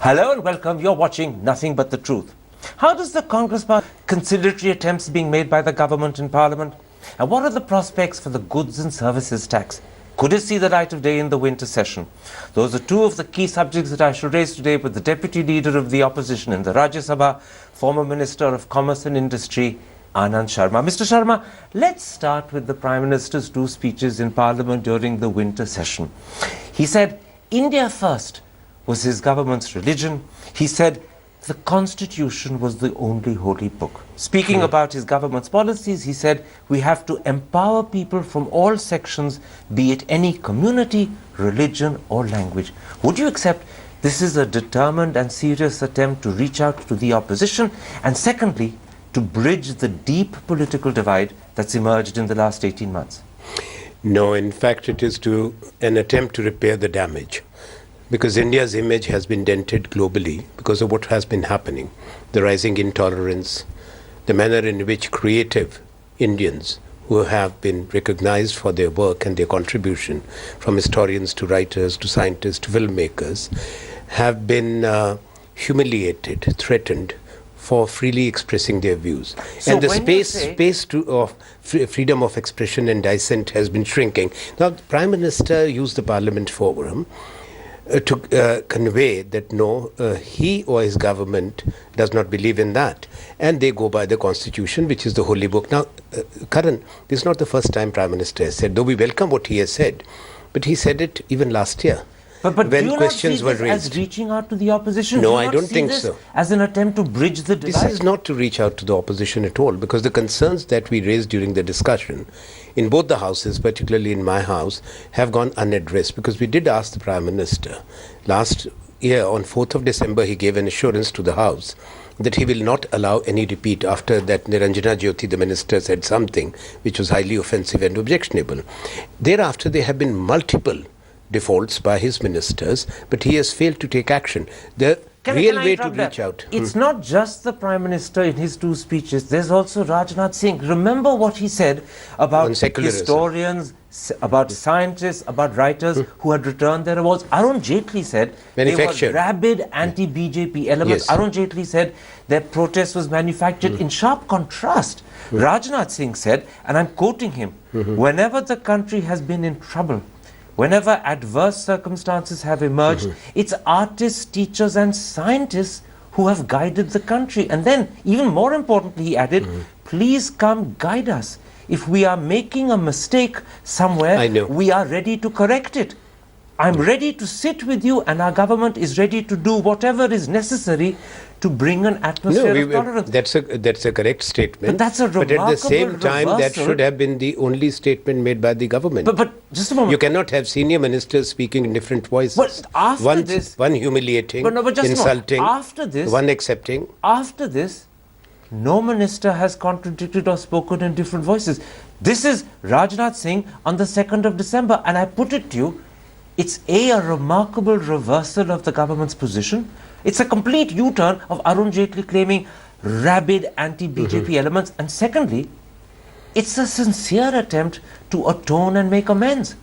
Hello and welcome. You're watching Nothing But the Truth. How does the Congress party conciliatory attempts being made by the government in Parliament? And what are the prospects for the goods and services tax? Could it see the light of day in the winter session? Those are two of the key subjects that I shall raise today with the Deputy Leader of the Opposition in the Rajya Sabha, former Minister of Commerce and Industry, Anand Sharma. Mr. Sharma, let's start with the Prime Minister's two speeches in Parliament during the winter session. He said, India first was his government's religion. He said the Constitution was the only holy book. Speaking about his government's policies, he said we have to empower people from all sections, be it any community, religion or language. Would you accept this is a determined and serious attempt to reach out to the opposition? And secondly, to bridge the deep political divide that's emerged in the last 18 months? No, in fact, it is an attempt to repair the damage. Because India's image has been dented globally because of what has been happening. The rising intolerance, the manner in which creative Indians who have been recognized for their work and their contribution, from historians to writers to scientists to filmmakers, have been humiliated, threatened for freely expressing their viees. So and the space of freedom of expression and dissent has been shrinking. Now, the Prime Minister used the Parliament forum to convey that no, he or his government does not believe in that. And they go by the Constitution, which is the holy book. Now, Karan, this is not the first time Prime Minister has said, though we welcome what he has said, but he said it even last year. But when do you questions not see were this raised. As reaching out to the opposition? No, do I don't think so. As an attempt to bridge the divide? This is not to reach out to the opposition at all, because the concerns that we raised during the discussion in both the houses, particularly in my house, have gone unaddressed. Because we did ask the Prime Minister last year on 4th of December, he gave an assurance to the House that he will not allow any repeat after that Niranjana Jyoti, the minister, said something which was highly offensive and objectionable. Thereafter, there have been multiple defaults by his ministers, but he has failed to take action. The real way to reach out. It's not just the Prime Minister in his two speeches. There's also Rajnath Singh. Remember what he said about historians, about scientists, about writers who had returned their awards. Arun Jaitley said they were rabid anti-BJP elements. Yes. Arun Jaitley said their protest was manufactured. In sharp contrast, Rajnath Singh said, and I'm quoting him, whenever the country has been in trouble, whenever adverse circumstances have emerged, it's artists, teachers and scientists who have guided the country. And then, even more importantly, he added, please come guide us. If we are making a mistake somewhere, we are ready to correct it. I'm ready to sit with you, and our government is ready to do whatever is necessary to bring an atmosphere of tolerance. That's a correct statement. But that's a remarkable But at the same time, reversal. that should have been the only statement made by the government. But just a moment. You cannot have senior ministers speaking in different voices. But after this, one humiliating, insulting, after this, one accepting. After this, no minister has contradicted or spoken in different voices. This is Rajnath Singh on the 2nd of December, and I put it to you, it's a remarkable reversal of the government's position. It's a complete U-turn of Arun Jaitley claiming rabid anti-BJP elements. And secondly, it's a sincere attempt to atone and make amends.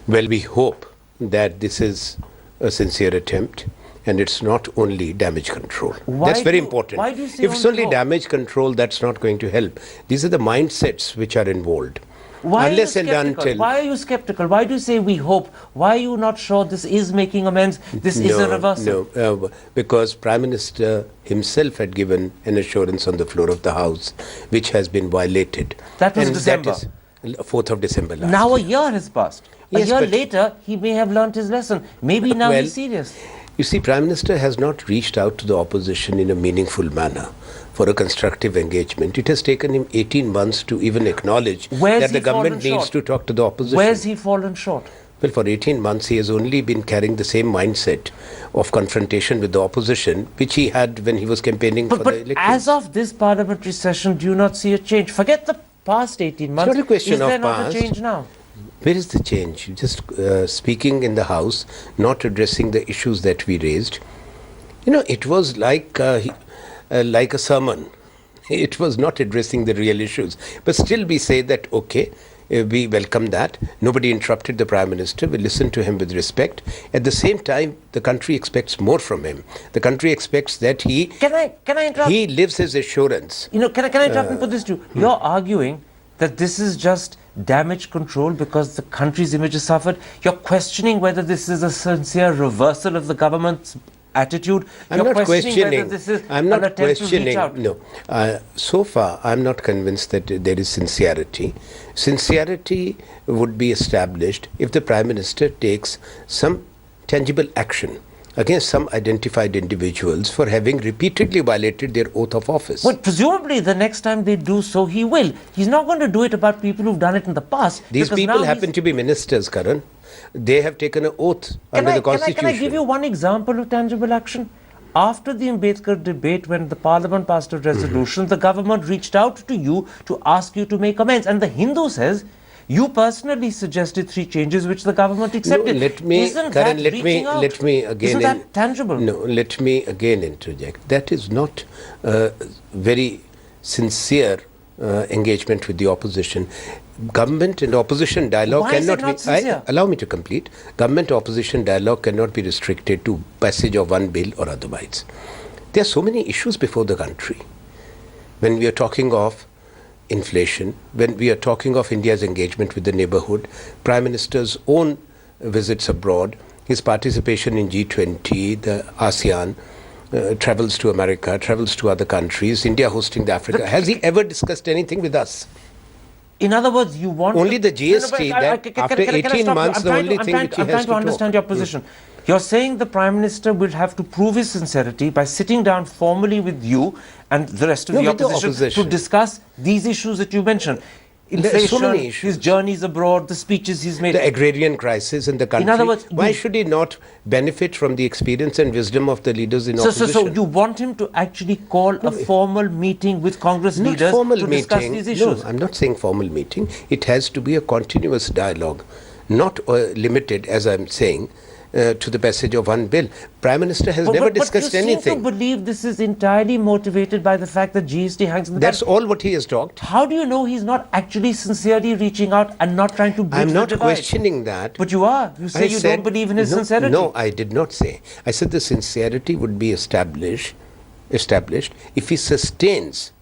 Well, we hope that this is a sincere attempt and it's not only damage control. That's very important. Why do you say if it's only damage control, that's not going to help. These are the mindsets which are involved. Unless and until. Why are you skeptical? Why do you say we hope? Why are you not sure this is making amends? This is a reversal? No, because Prime Minister himself had given an assurance on the floor of the House, which has been violated. That was December. That is 4th of December last Now year. A year has passed. A year later, he may have learnt his lesson. Maybe now he's serious. You see, Prime Minister has not reached out to the opposition in a meaningful manner for a constructive engagement. It has taken him 18 months to even acknowledge that the government needs to talk to the opposition. Where's he fallen short? Well, for 18 months, he has only been carrying the same mindset of confrontation with the opposition, which he had when he was campaigning for the elections. But as of this parliamentary session, do you not see a change? Forget the past 18 months. It's not a question Is there not a change now? Where is the change? Just speaking in the House, not addressing the issues that we raised. You know, it was like a sermon. It was not addressing the real issues. But still we say that, okay, We welcome that. Nobody interrupted the Prime Minister. We listened to him with respect. At the same time, the country expects more from him. The country expects that Can I interrupt? he lives his assurance. Can I interrupt and put this to you? You're arguing that this is just damage control because the country's image has suffered. You're questioning whether this is a sincere reversal of the government's attitude. I'm not questioning. Whether this is I'm not an attempt questioning. to reach out. No. So far, I'm not convinced that there is sincerity. Sincerity would be established if the Prime Minister takes some tangible action against some identified individuals for having repeatedly violated their oath of office. Well, presumably the next time they do so, he will. He's not going to do it about people who've done it in the past. These people happen to be ministers, Karan. They have taken an oath under the Constitution. Can I give you one example of tangible action? After the Ambedkar debate, when the Parliament passed a resolution, the government reached out to you to ask you to make amends. And the Hindu says, you personally suggested 3 changes which the government accepted. No, let me, Isn't Karan, that let reaching out? me again. Isn't that tangible? No, let me again interject. That is not very sincere engagement with the opposition. Government and opposition dialogue Why is cannot it not sincere? Allow me to complete. Government opposition dialogue cannot be restricted to passage of one bill or otherwise. There are so many issues before the country. When we are talking of inflation, when we are talking of India's engagement with the neighborhood, Prime Minister's own visits abroad, his participation in G20, the ASEAN, travels to America, travels to other countries, India hosting the Africa. Has he ever discussed anything with us? In other words, you want only the GST that after 18 months the only thing which he has to I'm trying to understand your position. You're saying the Prime Minister will have to prove his sincerity by sitting down formally with you and the rest of the opposition to discuss these issues that you mentioned. Inflation, so many issues. His journeys abroad, the speeches he's made. The agrarian crisis in the country. In other words, why should he not benefit from the experience and wisdom of the leaders in opposition? So you want him to actually call a formal meeting with Congress leaders to discuss these issues? No, I'm not saying formal meeting. It has to be a continuous dialogue, not limited, as I'm saying, to the passage of one bill. Prime Minister has never discussed anything. But you seem to believe this is entirely motivated by the fact that GST hangs in the That's all what he has talked. How do you know he's not actually sincerely reaching out and not trying to bridge I'm not the divide? questioning that. But you are. You say you don't believe in his sincerity. No, I did not say. I said the sincerity would be established if he sustains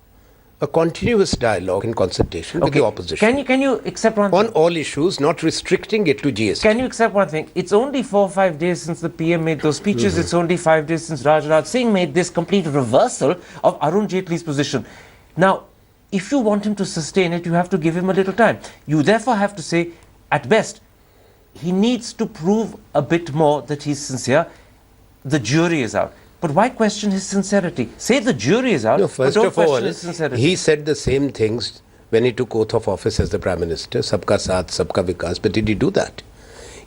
a continuous dialogue and consultation with the opposition. Can you accept one thing? On all issues, not restricting it to GST. Can you accept one thing? It's only 4 or 5 days since the PM made those speeches. It's only 5 days since Rajnath Singh made this complete reversal of Arun Jaitley's position. Now, if you want him to sustain it, you have to give him a little time. You therefore have to say, at best, he needs to prove a bit more that he's sincere. The jury is out. But why question his sincerity? Say the jury is out, no, first but don't of all, question his sincerity. He said the same things when he took oath of office as the Prime Minister, Sabka Saath, Sabka Vikas, but did he do that?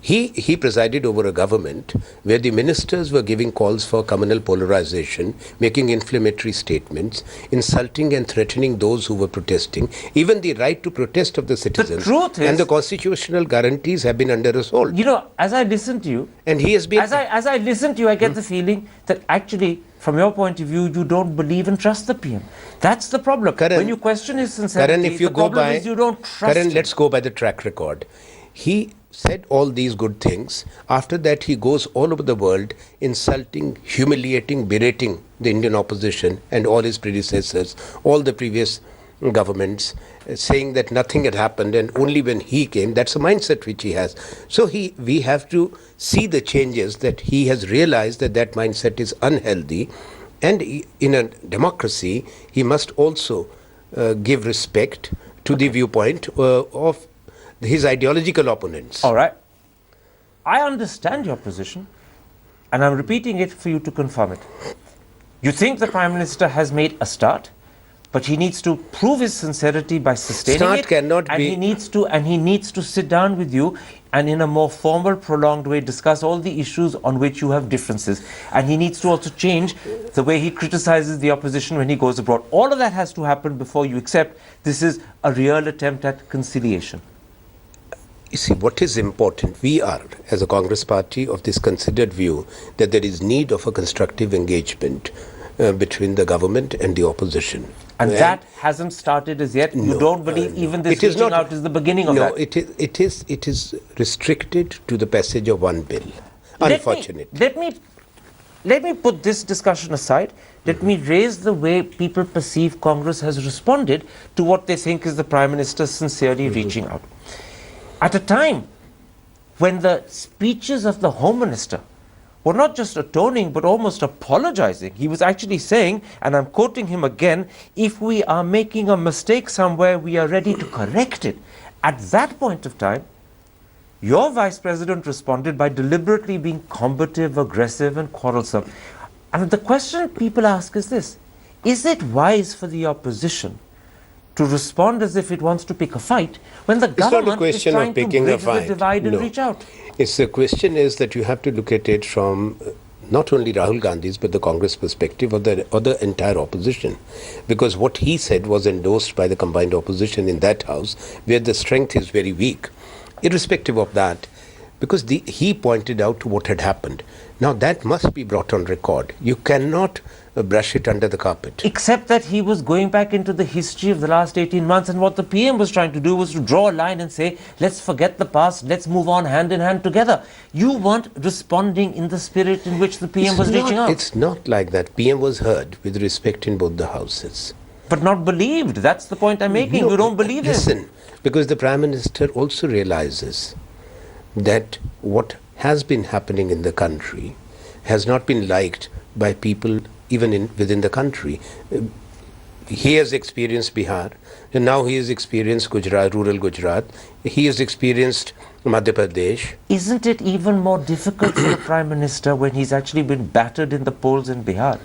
He presided over a government where the ministers were giving calls for communal polarization, making inflammatory statements, insulting and threatening those who were protesting, even the right to protest of the citizens. The truth is, and the constitutional guarantees have been under assault. You know, as I listen to you, and he has been. As I listen to you, I get the feeling that actually, from your point of view, you don't believe and trust the PM. That's the problem. Karan, when you question his sincerity, Karan, if you the go problem by, is you don't trust Karan, him. let's go by the track record. He said all these good things. After that, he goes all over the world insulting, humiliating, berating the Indian opposition and all his predecessors, all the previous governments, saying that nothing had happened and only when he came. That's a mindset which he has. So we have to see the changes that he has realized that mindset is unhealthy. And in a democracy, he must also give respect to the viewpoint of his ideological opponents. All right. I understand your position, and I'm repeating it for you to confirm it. You think the Prime Minister has made a start, but he needs to prove his sincerity by sustaining Start it. cannot and be. He needs to sit down with you and in a more formal, prolonged way discuss all the issues on which you have differences. And he needs to also change the way he criticizes the opposition when he goes abroad. All of that has to happen before you accept this is a real attempt at conciliation. You see, what is important, we are, as a Congress party, of this considered view that there is need of a constructive engagement between the government and the opposition. And that hasn't started as yet? You don't believe even this reaching out is the beginning of that? No, it is restricted to the passage of one bill, unfortunately. Let me put this discussion aside. Let me raise the way people perceive Congress has responded to what they think is the Prime Minister sincerely reaching out. At a time when the speeches of the Home Minister were not just atoning but almost apologizing. He was actually saying, and I'm quoting him again, if we are making a mistake somewhere, we are ready to correct it. At that point of time, your Vice President responded by deliberately being combative, aggressive, and quarrelsome. And the question people ask is this: is it wise for the opposition to respond as if it wants to pick a fight when the government is trying to bridge the divide and reach out? The question is that you have to look at it from not only Rahul Gandhi's but the Congress perspective or the entire opposition. Because what he said was endorsed by the combined opposition in that house, where the strength is very weak. Irrespective of that, because he pointed out what had happened. Now that must be brought on record. You cannot brush it under the carpet. Except that he was going back into the history of the last 18 months, and what the PM was trying to do was to draw a line and say, let's forget the past, let's move on hand in hand together. You weren't responding in the spirit in which the PM was reaching out. It's not like that. PM was heard with respect in both the houses. But not believed. That's the point I'm making. You don't believe him. Listen, because the Prime Minister also realizes that what has been happening in the country has not been liked by people even within the country. He has experienced Bihar, and now he has experienced Gujarat, rural Gujarat. He has experienced Madhya Pradesh. Isn't it even more difficult for the Prime Minister when he's actually been battered in the polls in Bihar?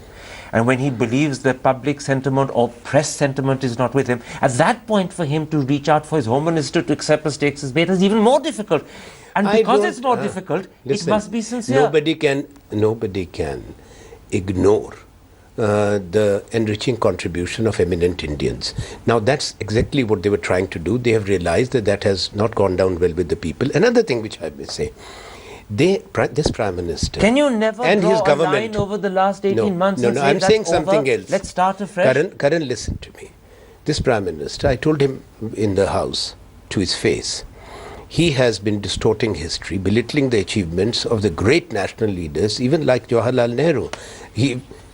And when he believes that public sentiment or press sentiment is not with him, at that point for him to reach out for his Home Minister to accept mistakes as bait is even more difficult. And because it's more difficult, it must be sincere. Nobody can ignore the enriching contribution of eminent Indians. Now that's exactly what they were trying to do. They have realized that has not gone down well with the people. Another thing which I may say, this Prime Minister can you never and draw his government, a line over the last 18 months and say I'm saying something else. Let's start afresh. Karan, listen to me. This Prime Minister, I told him in the House to his face, he has been distorting history, belittling the achievements of the great national leaders, even like Jawaharlal Nehru.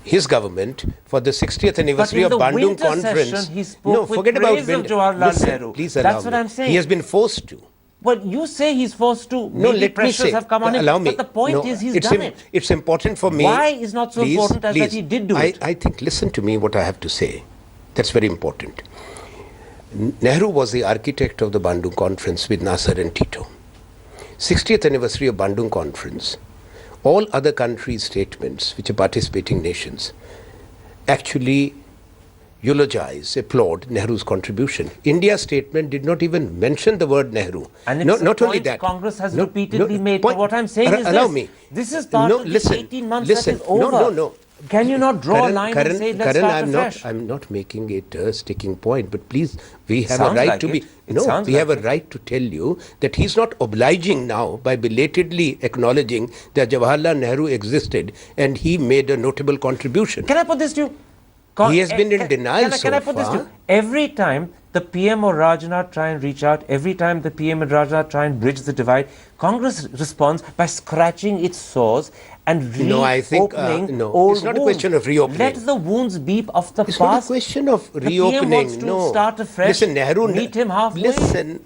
His government, for the 60th anniversary of Bandung Conference, he spoke with praise of Jawaharlal Nehru. Please allow That's what I'm saying. He has been forced to. Well, you say he's forced to. No, let me say. Have come on allow him. me. But the point is he's done it. It's important for me. Why is not so important as that he did do it? I think, listen to me what I have to say. That's very important. Nehru was the architect of the Bandung Conference with Nasser and Tito. 60th anniversary of Bandung Conference. All other countries' statements, which are participating nations, actually eulogize, applaud Nehru's contribution. India's statement did not even mention the word Nehru. And it's not only that Congress has repeatedly made. But what I'm saying is this is part of the 18 months that is over. No. Can you not draw a line and say, let's start afresh? I'm not making it a sticking point, but please, we have a right to be... No, we have a right to tell you that he's not obliging now by belatedly acknowledging that Jawaharlal Nehru existed and he made a notable contribution. Can I put this to you? He has been in denial so far. Can I put this to you? Every time the PM or Rajnath try and reach out, every time the PM and Rajnath try and bridge the divide, Congress responds by scratching its sores and reopening old it's not wounds. A question of reopening. Let the wounds beep of the it's past. It's not a question of reopening. The PM wants to start afresh. Listen, Nehru, meet him halfway.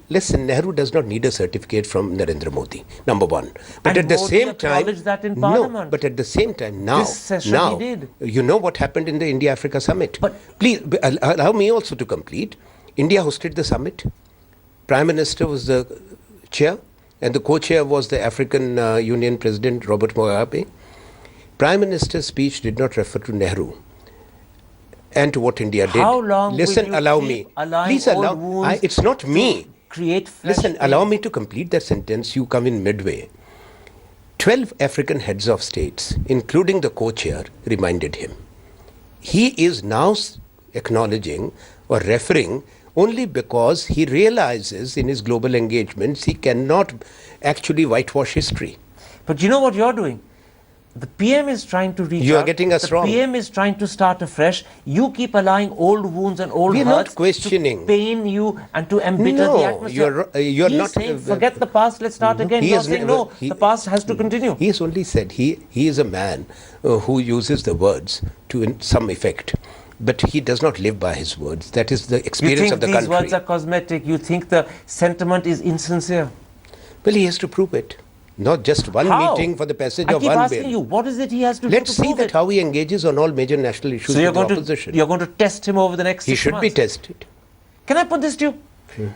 Listen, Nehru does not need a certificate from Narendra Modi, number one. But and at the Modi same time, that in Parliament. No, but at the same time, now, this session he did. You know what happened in the India-Africa summit. But please allow me also to complete. India hosted the summit. Prime Minister was the chair, and the co-chair was the African Union President Robert Mugabe. Prime Minister's speech did not refer to Nehru and to what India did. How long Listen, will you allow keep me. Please allow. It's not me. Create Listen, allow me to complete that sentence. You come in midway. 12 African heads of states, including the co-chair, reminded him. He is now acknowledging or referring only because he realizes in his global engagements he cannot actually whitewash history. But you know what you're doing? The PM is trying to reach out. You are getting us wrong. The PM is trying to start afresh. You keep allowing old wounds and old We are hurts not questioning. to pain you and to embitter the atmosphere. You're He's not saying, forget the past, let's start again. You're saying, no, the past has to continue. He has only said he is a man who uses the words to in some effect. But he does not live by his words. That is the experience of the country. You think these words are cosmetic? You think the sentiment is insincere? Well, he has to prove it. Not just one meeting for the passage of one bill. I keep asking you, what is it he has to do to prove it? Let's see that how he engages on all major national issues with the opposition. You're going to test him over the next 6 months? He should be tested. Can I put this to you?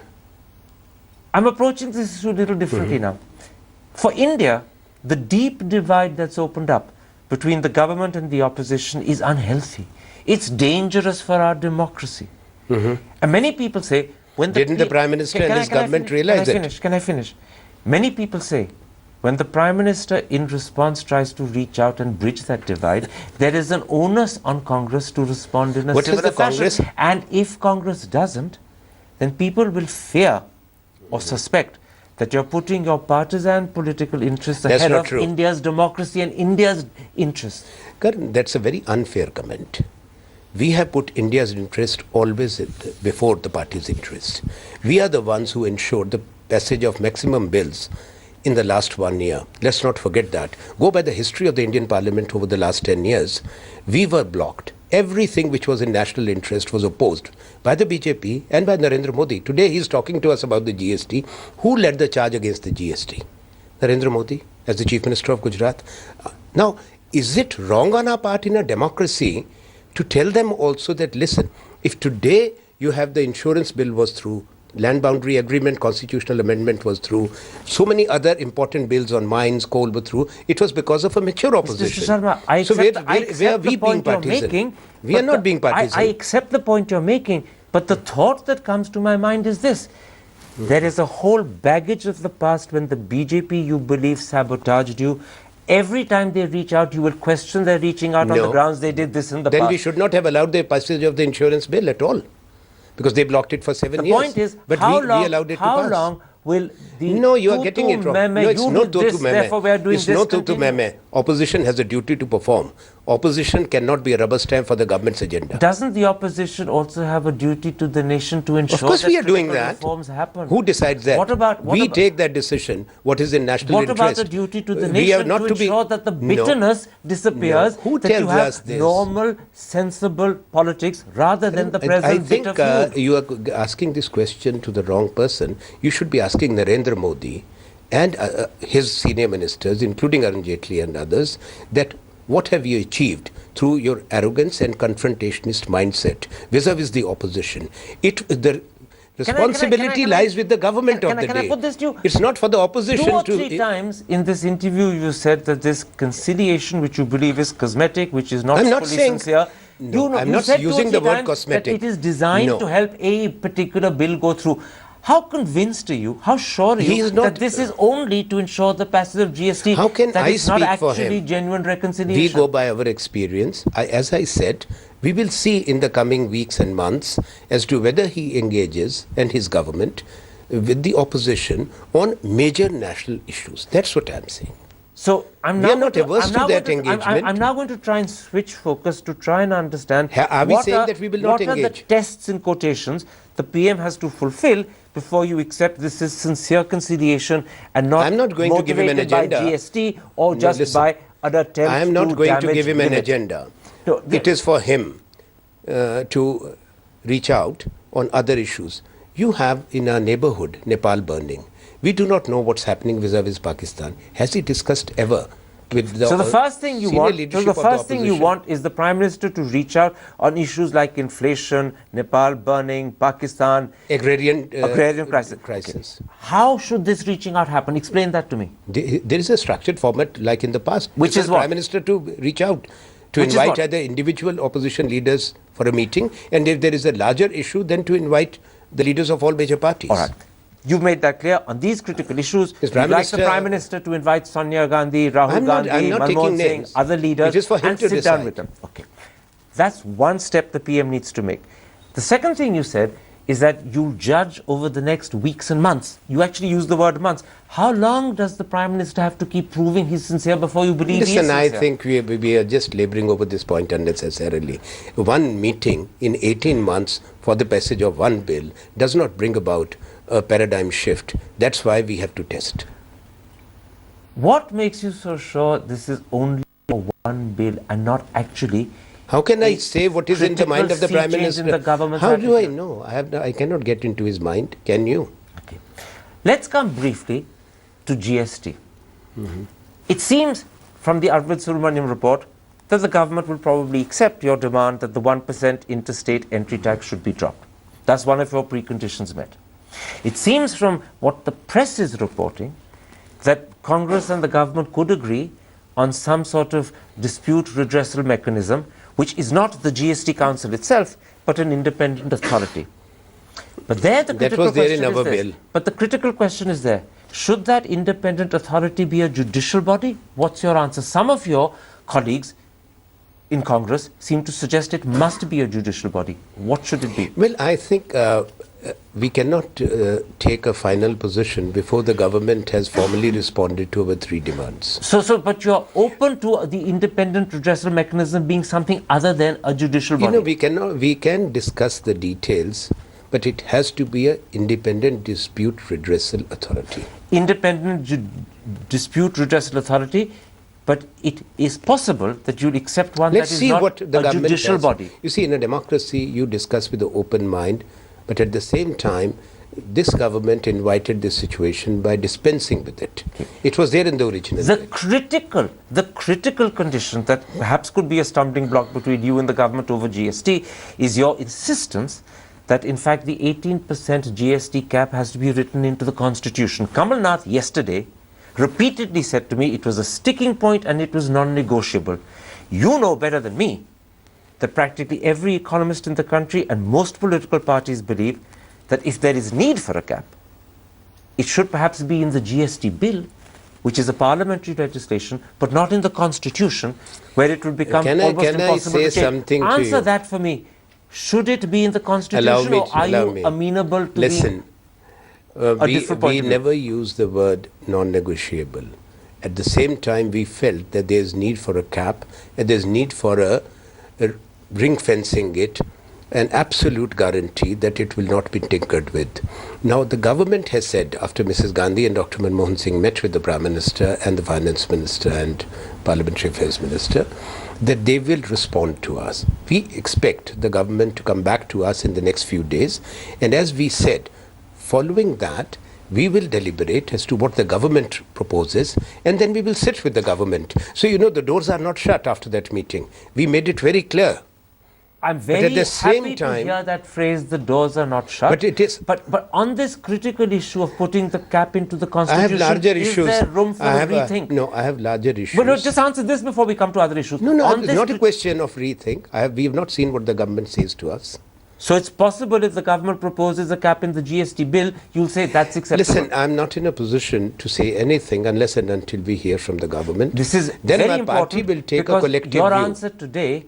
I'm approaching this issue a little differently now. For India, the deep divide that's opened up between the government and the opposition is unhealthy. It's dangerous for our democracy. And many people say, when the Didn't the Prime Minister and his government realize it? Can I finish? Many people say, when the Prime Minister in response tries to reach out and bridge that divide, there is an onus on Congress to respond in a similar fashion. And if Congress doesn't, then people will fear or suspect that you're putting your partisan political interests ahead of India's democracy and India's interests. Karan, that's a very unfair comment. We have put India's interest always before the party's interest. We are the ones who ensured the passage of maximum bills in the last 1 year. Let's not forget that. Go by the history of the Indian Parliament over the last 10 years. We were blocked. Everything which was in national interest was opposed by the BJP and by Narendra Modi. Today he is talking to us about the GST. Who led the charge against the GST? Narendra Modi as the Chief Minister of Gujarat. Now, is it wrong on our part in a democracy to tell them also that, listen, if today you have the insurance bill was through, land boundary agreement, constitutional amendment was through, so many other important bills on mines, coal were through, it was because of a mature opposition. Mr. Sharma, I accept the point you're making. We are not being partisan. I accept the point you're making, but the thought that comes to my mind is this. There is a whole baggage of the past when the BJP, you believe, sabotaged you. Every time they reach out, you will question their reaching out on the grounds they did this in the past. Then we should not have allowed the passage of the insurance bill at all, because they blocked it for 7 years. The point is, but how we allowed it to pass. How long will the No, you are getting it wrong. No, it's not Tutu Meme. Therefore, we are doing it's not Tutu Meme. Opposition has a duty to perform. Opposition cannot be a rubber stamp for the government's agenda. Doesn't the opposition also have a duty to the nation to ensure of course that we are doing that. Reforms happen? Who decides that? We take that decision, what is in national interest. What about the duty to the nation to ensure that the bitterness disappears, Who that tells you have us this? normal, sensible politics rather than the present bitter feud? I think you are asking this question to the wrong person. You should be asking Narendra Modi and his senior ministers, including Arun Jaitley and others, that what have you achieved through your arrogance and confrontationist mindset vis-a-vis the opposition? The responsibility lies with the government of the day. Can I put this to you? It's not for the opposition to... 2 or 3 times in this interview you said that this conciliation, which you believe is cosmetic, which is not fully sincere... No, I'm not using the word cosmetic. That it is designed to help a particular bill go through. How convinced are you, how sure are you that this is only to ensure the passage of GST? How can I speak not for actually him? Genuine reconciliation? We go by our experience. As I said, we will see in the coming weeks and months as to whether he engages and his government with the opposition on major national issues. That's what I'm saying. So I'm now not averse to that engagement. I'm now going to try and switch focus to try and understand are we saying that we will not engage? What are the tests in quotations the PM has to fulfill before you accept this is sincere conciliation and not I'm not going to give him an agenda by GST or just by an attempt I am not going to give him an limit. agenda. No, it is for him to reach out on other issues. You have in our neighborhood Nepal burning. We do not know what's happening vis-a-vis Pakistan. Has he discussed ever with the the first thing you want is the Prime Minister to reach out on issues like inflation, Nepal burning, Pakistan, agrarian crisis. Okay. How should this reaching out happen? Explain that to me. There is a structured format like in the past. Which is the Prime Minister to reach out, to invite either individual opposition leaders for a meeting, and if there is a larger issue, then to invite the leaders of all major parties. All right. You've made that clear. On these critical issues, you'd like the Prime Minister to invite Sonia Gandhi, Rahul Gandhi, Manmohan Singh, other leaders, it is for him and to sit decide. down with them. Okay. That's one step the PM needs to make. The second thing you said is that you'll judge over the next weeks and months. You actually use the word months. How long does the Prime Minister have to keep proving he's sincere before you believe he's sincere? Listen, I think we are just laboring over this point unnecessarily. One meeting in 18 months for the passage of one bill does not bring about a paradigm shift. That's why we have to test. What makes you so sure this is only one bill and not actually... How can I say what is in the mind of the Prime Minister? How do I know? I cannot get into his mind. Can you? Okay. Let's come briefly to GST. It seems from the Arvind Subramaniam report that the government will probably accept your demand that the 1% interstate entry tax should be dropped. That's one of your preconditions met. It seems from what the press is reporting that Congress and the government could agree on some sort of dispute redressal mechanism, which is not the GST Council itself, but an independent authority. But there the critical question is this. But the critical question is there. Should that independent authority be a judicial body? What's your answer? Some of your colleagues in Congress seem to suggest it must be a judicial body. What should it be? Well, I think we cannot take a final position before the government has formally responded to our three demands. But you're open to the independent redressal mechanism being something other than a judicial body? You know, we can discuss the details, but it has to be an independent dispute redressal authority. Independent dispute redressal authority, but it is possible that you'll accept one that is not a judicial body. You see, in a democracy, you discuss with an open mind, but at the same time, this government invited this situation by dispensing with it. It was there in the original. The critical condition that perhaps could be a stumbling block between you and the government over GST is your insistence that in fact the 18% GST cap has to be written into the Constitution. Kamal Nath yesterday repeatedly said to me it was a sticking point and it was non-negotiable. You know better than me that practically every economist in the country and most political parties believe that if there is need for a cap, it should perhaps be in the GST Bill, which is a parliamentary legislation, but not in the Constitution, where it will become almost impossible to change. Answer that for me. Should it be in the Constitution, or are you amenable to Listen, a different point of view? We never use the word non-negotiable. At the same time, we felt that there is need for a cap, and there is need for a ring fencing it, an absolute guarantee that it will not be tinkered with. Now, the government has said, after Mrs. Gandhi and Dr. Manmohan Singh met with the Prime Minister and the Finance Minister and Parliamentary Affairs Minister, that they will respond to us. We expect the government to come back to us in the next few days, and as we said, following that, we will deliberate as to what the government proposes, and then we will sit with the government. So, you know, the doors are not shut after that meeting. We made it very clear. I'm very happy to hear that phrase, the doors are not shut. But it is. But on this critical issue of putting the cap into the Constitution, I have larger issues. Is there room for a rethink? No, I have larger issues. But no, just answer this before we come to other issues. No, it's not a question of rethink. We have not seen what the government says to us. So it's possible if the government proposes a cap in the GST bill, you'll say that's acceptable. Listen, I'm not in a position to say anything unless and until we hear from the government. This is then very my important party will take a collective your view. answer today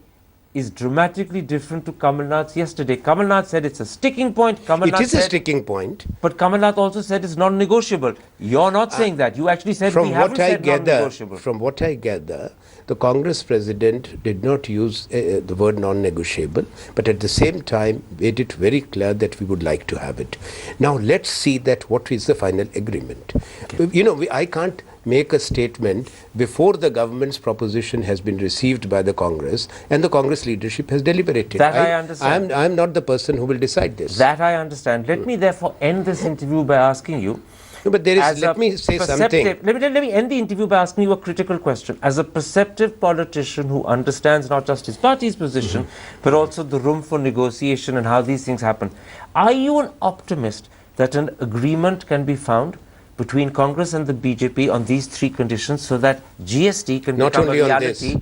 is dramatically different to Kamal Nath's yesterday. Kamal Nath said it's a sticking point. It is a sticking point. But Kamal Nath also said it's non-negotiable. You're not saying that. You actually said we haven't said non-negotiable. From what I gather, the Congress president did not use the word non-negotiable, but at the same time made it very clear that we would like to have it. Now let's see that what is the final agreement. Okay. You know, I can't make a statement before the government's proposition has been received by the Congress and the Congress leadership has deliberated. That I understand. I'm not the person who will decide this. That I understand. Let me therefore end this interview by asking you. No, but there is, let me say something. Let me end the interview by asking you a critical question. As a perceptive politician who understands not just his party's position, but also the room for negotiation and how these things happen, are you an optimist that an agreement can be found between Congress and the BJP on these three conditions so that GST can become a reality?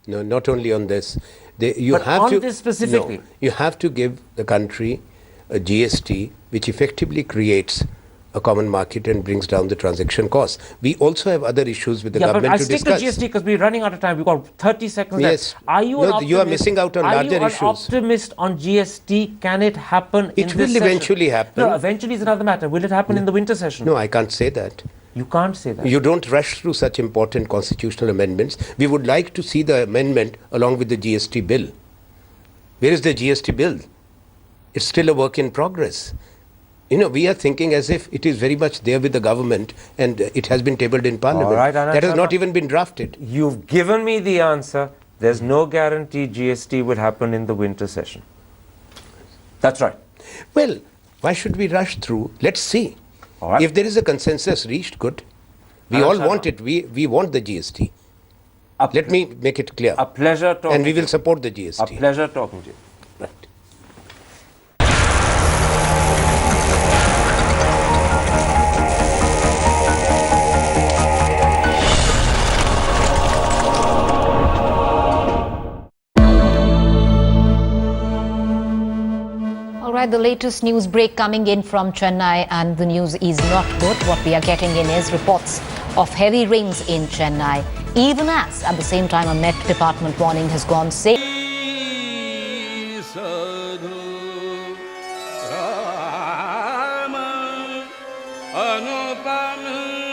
No, not only on this. This specifically? No, you have to give the country a GST which effectively creates a common market and brings down the transaction costs. We also have other issues with the But government I to stick discuss. to GST because we're running out of time. We've got 30 seconds Yes. left. Are you No, an optimist? you are missing out on larger Are you issues. an optimist on GST? Can it happen in It this will session? eventually happen. No, eventually is another matter. Will it happen in the winter session? No, I can't say that. You can't say that. You don't rush through such important constitutional amendments. We would like to see the amendment along with the GST bill. Where is the GST bill? It's still a work in progress. We are thinking as if it is very much there with the government and it has been tabled in Parliament. All right, Anand that has Sharma, not even been drafted. You've given me the answer. There's no guarantee GST will happen in the winter session. That's right. Well, why should we rush through? Let's see. All right. If there is a consensus reached, good. We Anand all Sharma. want it. We want the GST. Let me make it clear. A pleasure talking And we to you. will support the GST. A pleasure talking to you. Right. All right, the latest news break coming in from Chennai, and the news is not good. What we are getting in is reports of heavy rains in Chennai, even as at the same time a Met Department warning has gone safe. Anupam